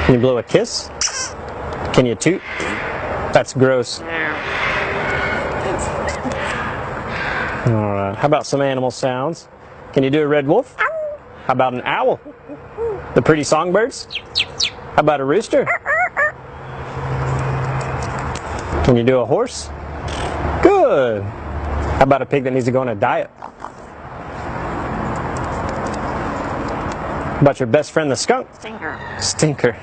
Can you blow a kiss? Can you toot? That's gross. Alright, how about some animal sounds? Can you do a red wolf? How about an owl? The pretty songbirds? How about a rooster? Can you do a horse? Good. How about a pig that needs to go on a diet? How about your best friend the skunk? Stinker. Stinker.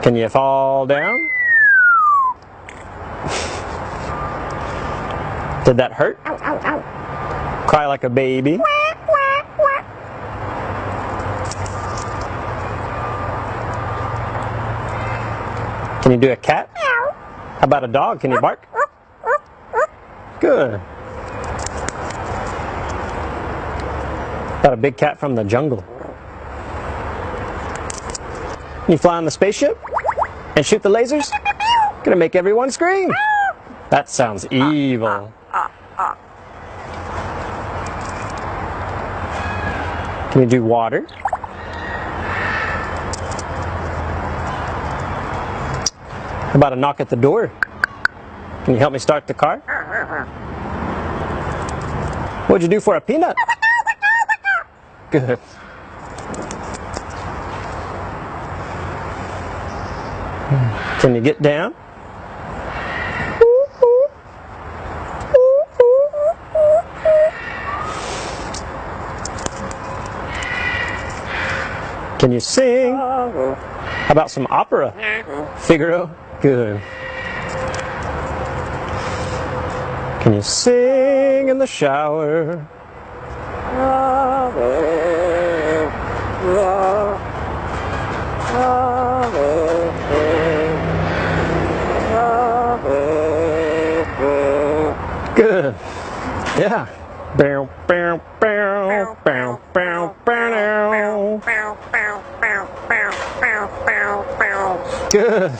Can you fall down? Did that hurt? Ow, ow, ow. Cry like a baby. Can you do a cat? How about a dog? Can you bark? Good. About a big cat from the jungle. Can you fly on the spaceship? And shoot the lasers? Gonna make everyone scream. That sounds evil. Can you do water? How about a knock at the door? Can you help me start the car? What'd you do for a peanut? Good. Can you get down? Can you sing? How about some opera? Figaro? Good. Can you sing in the shower? Good. Yeah. Bow, bow, bow, bow, bow, bow. Good.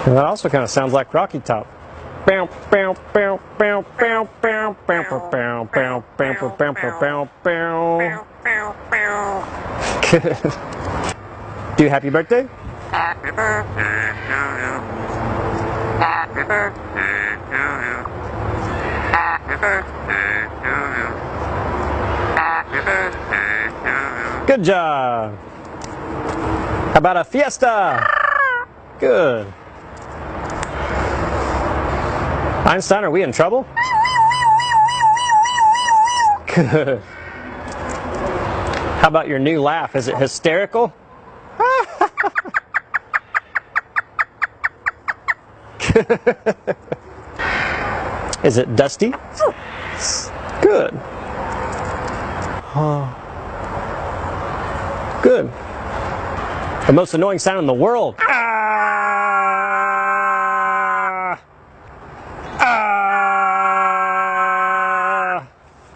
And that also kind of sounds like Rocky Top. Bow, bow, bow, bow, bow, bow, bow, bow, bow, bow, bow, bow, bow. Good. Do happy birthday? Happy birthday to you. Happy birthday to you. Happy birthday to you. Happy birthday to you. Good job. How about a fiesta? Good. Einstein, are we in trouble? Good. How about your new laugh? Is it hysterical? Is it dusty? Good. Good. The most annoying sound in the world.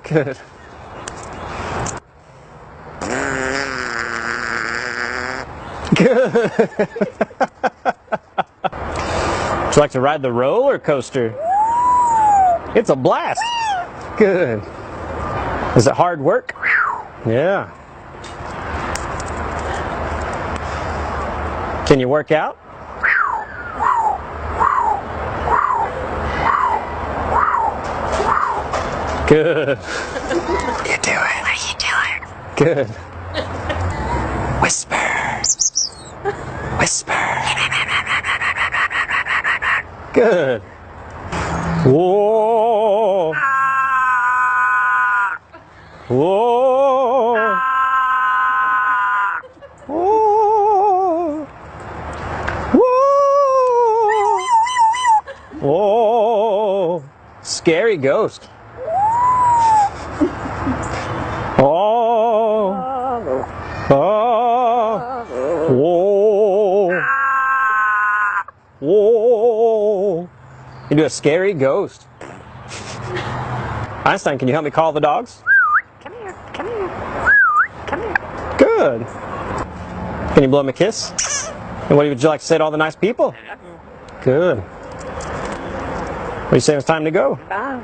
Good. Good. Would you like to ride the roller coaster? It's a blast. Good. Is it hard work? Yeah. Can you work out? Good. What are you doing? What are you doing? Good. Whisper. Whisper. Good. Whoa. Whoa. Whoa. Whoa. Whoa. Scary ghost. Oh. Oh. Whoa. Whoa. You do a scary ghost. Einstein, can you help me call the dogs? Come here. Come here. Come here. Good. Can you blow him a kiss? And what would you like to say to all the nice people? Good. What do you say it's time to go? Bye.